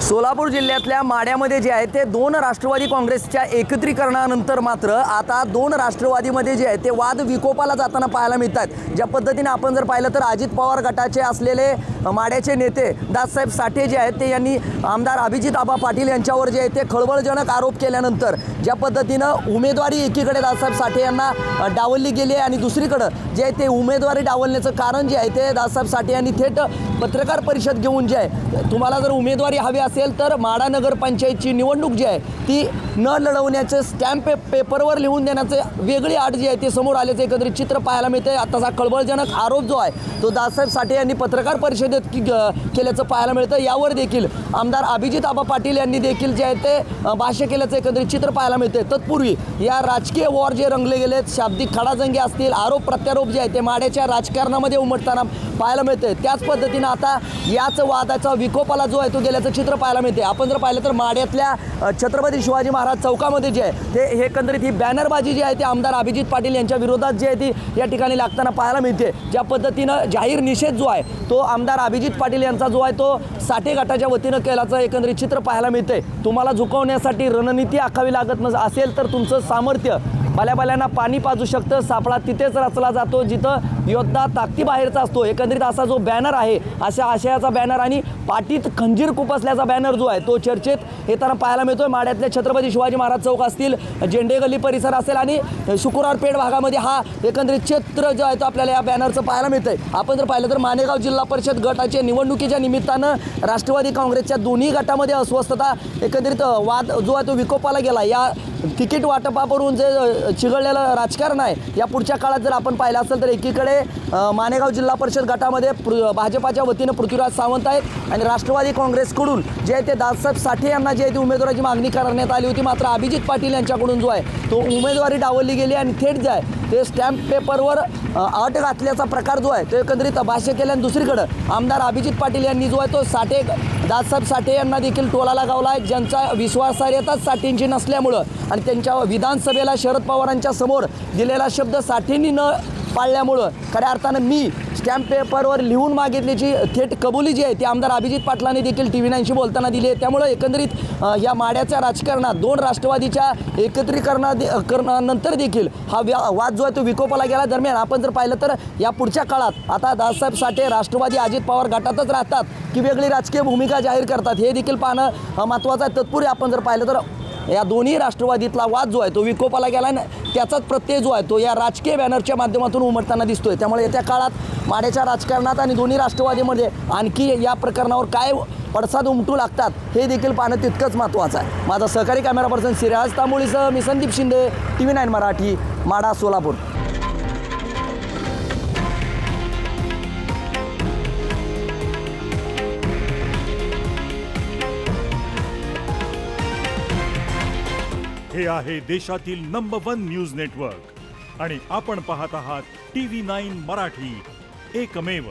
सोलापूर जिल्ह्यातल्या माड्यामध्ये जे आहे ते दोन राष्ट्रवादी काँग्रेसच्या एकत्रीकरणानंतर मात्र आता दोन राष्ट्रवादीमध्ये जे आहे ते वाद विकोपाला जाताना पाहायला मिळतात। ज्या पद्धतीने आपण जर पाहिलं तर अजित पवार गटाचे असलेले माड्याचे नेते दाससाहेब साठे जे आहेत ते यांनी आमदार अभिजित आबा पाटील यांच्यावर जे आहे ते खळबळजनक आरोप केल्यानंतर ज्या पद्धतीनं उमेदवारी एकीकडे दाससाहेब साठे यांना डावलली गेली आहे आणि दुसरीकडे जे आहे ते उमेदवारी डावलण्याचं कारण जे आहे ते दाससाहेब साठे यांनी थेट पत्रकार परिषद घेऊन जे आहे तुम्हाला जर उमेदवारी हवी असेल तर माढा नगरपंचायतची निवडणूक जी आहे ती न लढवण्याचं स्टॅम्प पेपरवर लिहून देण्याचं वेगळी आट जी आहे ते समोर आल्याचं एकंदरीत चित्र पाहायला मिळते। आताचा खळबळजनक आरोप जो आहे तो दाससाहेब साठे यांनी पत्रकार परिषदेत केल्याचं पाहायला मिळतं। यावर देखील आमदार अभिजित आबा पाटील यांनी देखील जे आहे ते भाष्य केल्याचं एकंदरीत चित्र पाहायला मिळते। तत्पूर्वी या राजकीय वॉर जे रंगले गेलेत, शाब्दिक खडाजंगी असतील, आरोप प्रत्यारोप जे आहे ते माड्याच्या राजकारणामध्ये उमटताना पाहायला मिळते। त्याच पद्धतीनं आता याच वादाचा विकोपाला जो आहे तो गेल्याचं चित्र पाहायला मिळते। आपण जर पाहिलं तर माड्यातल्या छत्रपती शिवाजी महाराज चौकामध्ये जे आहे ते हे एकंदरीत ही बॅनरबाजी जी आहे ती आमदार अभिजित पाटील यांच्या विरोधात जी आहे ती या ठिकाणी लागताना पाहायला मिळते। ज्या पद्धतीनं जाहीर निषेध जो आहे तो आमदार अभिजित पाटील यांचा जो आहे तो साठे गटाच्या वतीनं केल्याचं एकंदरीत चित्र पाहायला मिळते। तुम्हाला झुकवण्यासाठी रणनीती आखावी लागत असेल तर तुमचं सामर्थ्य भल्याभल्यांना पाणी पाजू शकतं, सापळा तिथेच रचला जातो जिथं योद्धा ताकदीबाहेरचा असतो। एकंदरीत असा जो बॅनर आहे अशा आशयाचा बॅनर आणि पाठीत खंजीर खुपसल्याचा बॅनर जो आहे तो चर्चेत येताना पाहायला मिळतोय। माड्यातले छत्रपती शिवाजी महाराज चौक असतील, झेंडे गल्ली परिसर असेल आणि शुक्रवार पेठ भागामध्ये हा एकंदरीत चित्र जो आहे तो आपल्याला या बॅनरचं पाहायला मिळतंय। आपण जर पाहिलं तर मानेगाव जिल्हा परिषद गटाच्या निवडणुकीच्या निमित्तानं राष्ट्रवादी काँग्रेसच्या दोन्ही गटामध्ये अस्वस्थता एकंदरीत वाद जो आहे तो विकोपाला गेला। या तिकीट वाटपावरून जे चिघळलेलं राजकारण आहे या पुढच्या काळात जर आपण पाहिलं असेल तर एकीकडे मानेगाव जिल्हा परिषद गटामध्ये भाजपाच्या वतीनं पृथ्वीराज सावंत आहेत आणि राष्ट्रवादी काँग्रेसकडून जे आहे ते दाससाहेब साठे यांना जे आहे ती उमेदवाराची मागणी करण्यात आली होती। मात्र अभिजित पाटील यांच्याकडून जो आहे तो उमेदवारी डावलली गेली आणि थेट जे आहे ते स्टॅम्प पेपरवर अट घातल्याचा प्रकार जो आहे तो एकंदरीत भाष्य केलं। आणि दुसरीकडं आमदार अभिजित पाटील यांनी जो आहे तो साठे दाससाहेब साठे यांना देखील टोला लगावला आहे, ज्यांचा विश्वासार्हताच साठेंची नसल्यामुळं आणि त्यांच्या विधानसभेला शरद पवारांच्या समोर दिलेला शब्द साठेंनी न पाळल्यामुळं खऱ्या अर्थानं मी स्टॅम्प पेपरवर लिहून मागितल्याची थेट कबुली जी आहे ती आमदार अभिजित पाटलांनी देखील TV 9शी बोलताना दिली आहे। त्यामुळं एकंदरीत या माड्याच्या राजकारणात दोन राष्ट्रवादीच्या एकत्रीकरणानंतर देखील हा वाद जो आहे तो विकोपाला गेला। दरम्यान आपण जर पाहिलं तर या पुढच्या काळात आता दाससाहेब साठे राष्ट्रवादी अजित पवार गटातच राहतात की वेगळी राजकीय भूमिका जाहीर करतात हे देखील पाहणं महत्त्वाचं आहे। तत्पूर्वी आपण जर पाहिलं तर या दोन्ही राष्ट्रवादीतला वाद जो आहे तो विकोपाला गेला आणि त्याचाच प्रत्यय जो आहे तो या राजकीय बॅनरच्या माध्यमातून उमटताना दिसतोय। त्यामुळे येत्या काळात माड्याच्या राजकारणात आणि दोन्ही राष्ट्रवादीमध्ये आणखी या प्रकरणावर काय पडसाद उमटू लागतात हे देखील पाहणं तितकंच महत्त्वाचं आहे। माझा सहकारी कॅमेरा पर्सन सिराज तांबोळीसह मी संदीप शिंदे, TV 9 मराठी, माढा, सोलापूर। हे आहे देशातील नंबर 1 न्यूज नेटवर्क आणि आपण पाहत आहात TV 9 मराठी, एकमेव।